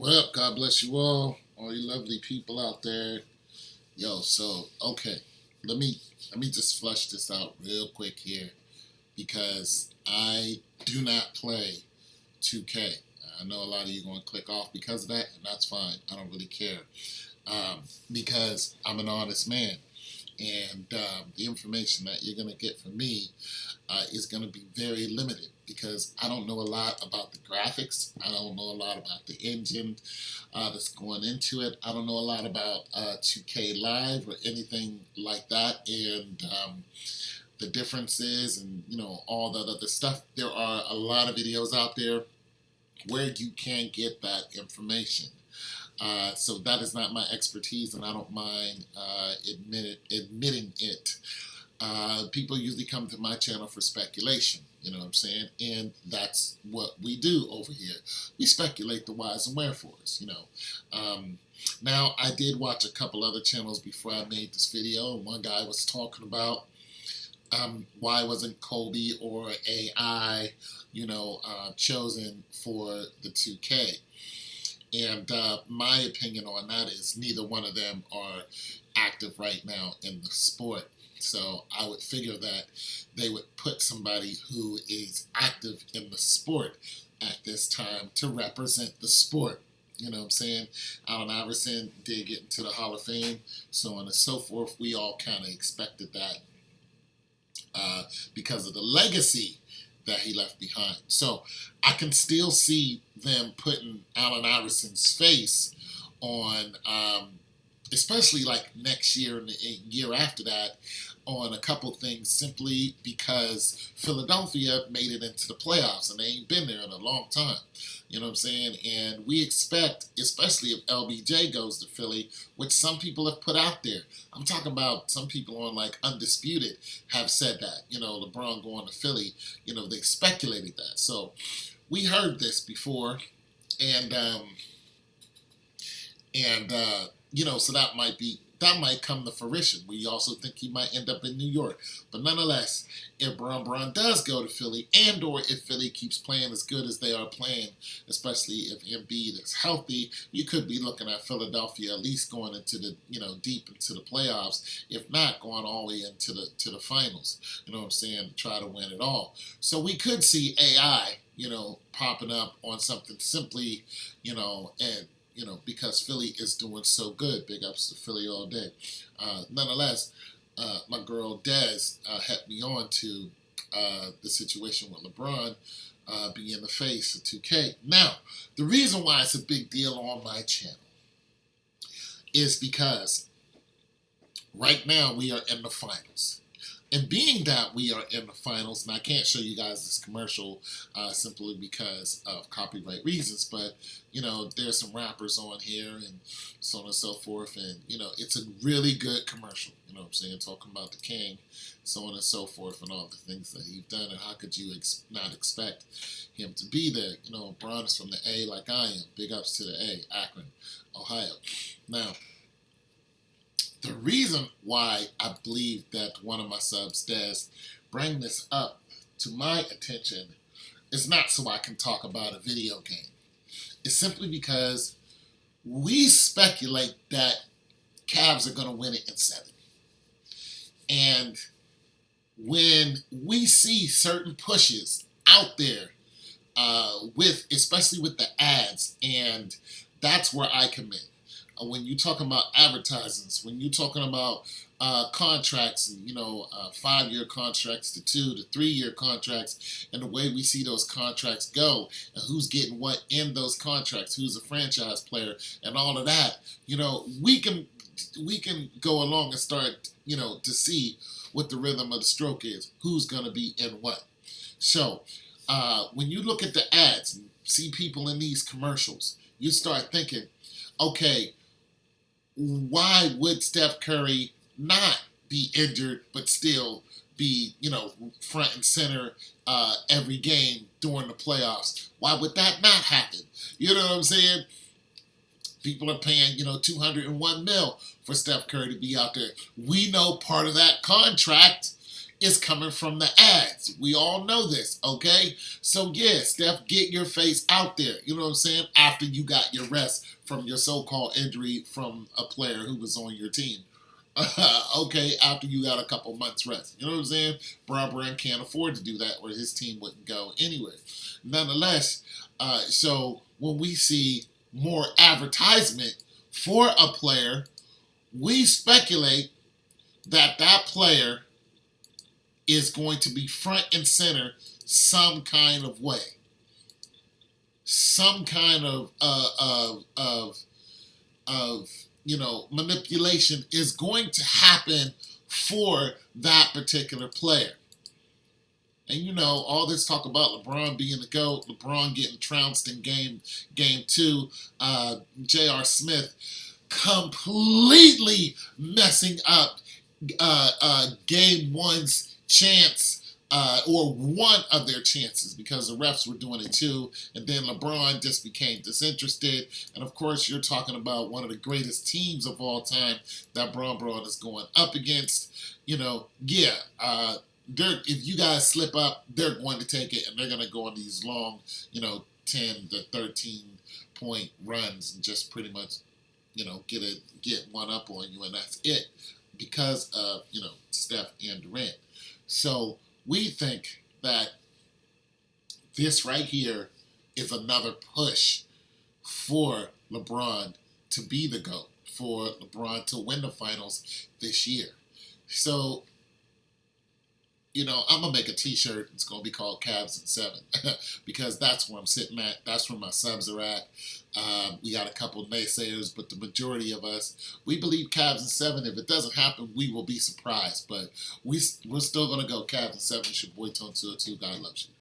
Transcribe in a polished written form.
Well, God bless you all you lovely people out there. Yo, so okay, let me just flush this out real quick here because I do not play 2K. I know a lot of you are going to click off because of that, and that's fine. I don't really care because I'm an honest man, and the information that you're going to get from me is going to be very limited because I don't know a lot about the graphics. I don't know a lot about the engine that's going into it. I don't know a lot about 2K Live or anything like that, and the differences and all that other stuff. There are a lot of videos out there where you can get that information. So that is not my expertise, and I don't mind admitting it. People usually come to my channel for speculation, you know what I'm saying? And that's what we do over here. We speculate the whys and wherefores, Now, I did watch a couple other channels before I made this video, and one guy was talking about why wasn't Kobe or AI, chosen for the 2K. And my opinion on that is neither one of them are active right now in the sport. So I would figure that they would put somebody who is active in the sport at this time to represent the sport. You know what I'm saying? Allen Iverson did get into the Hall of Fame, so on and so forth. We all kind of expected that because of the legacy that he left behind. So I can still see them putting Allen Iverson's face on, especially like next year and the year after that, on a couple things simply because Philadelphia made it into the playoffs and they ain't been there in a long time. You know what I'm saying? And we expect, especially if LBJ goes to Philly, which some people have put out there. I'm talking about some people on like Undisputed have said that, LeBron going to Philly, they speculated that. So we heard this before, and so that might come to fruition. We also think he might end up in New York. But nonetheless, if Bron does go to Philly, and or if Philly keeps playing as good as they are playing, especially if Embiid is healthy, you could be looking at Philadelphia at least going into the, deep into the playoffs, if not going all the way into the finals. You know what I'm saying? To try to win it all. So we could see AI, popping up on something simply, and because Philly is doing so good. Big ups to Philly all day. Nonetheless, my girl Des had me on to the situation with LeBron being the face of 2K. Now, the reason why it's a big deal on my channel is because right now we are in the finals. And being that we are in the finals, and I can't show you guys this commercial simply because of copyright reasons, but, there's some rappers on here and so on and so forth, and, it's a really good commercial, you know what I'm saying, talking about the king, so on and so forth, and all the things that he's done, and how could you not expect him to be there? Bron is from the A like I am. Big ups to the A, Akron, Ohio. Now, the reason why I believe that one of my subs does bring this up to my attention is not so I can talk about a video game. It's simply because we speculate that Cavs are going to win it in 7. And when we see certain pushes out there, especially with the ads, and that's where I come in. When you're talking about advertisements, when you're talking about contracts, 5-year contracts to 2 to 3-year contracts, and the way we see those contracts go, and who's getting what in those contracts, who's a franchise player, and all of that, we can go along and start, to see what the rhythm of the stroke is, who's going to be in what. So when you look at the ads and see people in these commercials, you start thinking, okay, why would Steph Curry not be injured but still be, front and center every game during the playoffs? Why would that not happen? You know what I'm saying? People are paying, $201 million for Steph Curry to be out there. We know part of that contract is coming from the ads. We all know this, okay? So yeah, Steph, get your face out there. You know what I'm saying? After you got your rest from your so-called injury from a player who was on your team. Okay, after you got a couple months rest. You know what I'm saying? Brand can't afford to do that or his team wouldn't go anywhere. Nonetheless, so when we see more advertisement for a player, we speculate that that player is going to be front and center some kind of way. Some kind of manipulation is going to happen for that particular player. And all this talk about LeBron being the GOAT, LeBron getting trounced in game 2, J.R. Smith completely messing up game 1's chance, or one of their chances, because the refs were doing it too, and then LeBron just became disinterested. And of course, you're talking about one of the greatest teams of all time that Braun is going up against. If you guys slip up, they're going to take it, and they're going to go on these long, 10 to 13 point runs and just pretty much, get one up on you, and that's it, because of Steph and Durant. So we think that this right here is another push for LeBron to be the GOAT, for LeBron to win the finals this year. So, I'm going to make a t-shirt. It's going to be called Cavs in 7 because that's where I'm sitting at. That's where my subs are at. We got a couple naysayers, but the majority of us, we believe Cavs in 7. If it doesn't happen, we will be surprised. But we're still going to go Cavs in 7. It's your boy Tone 202. God loves you.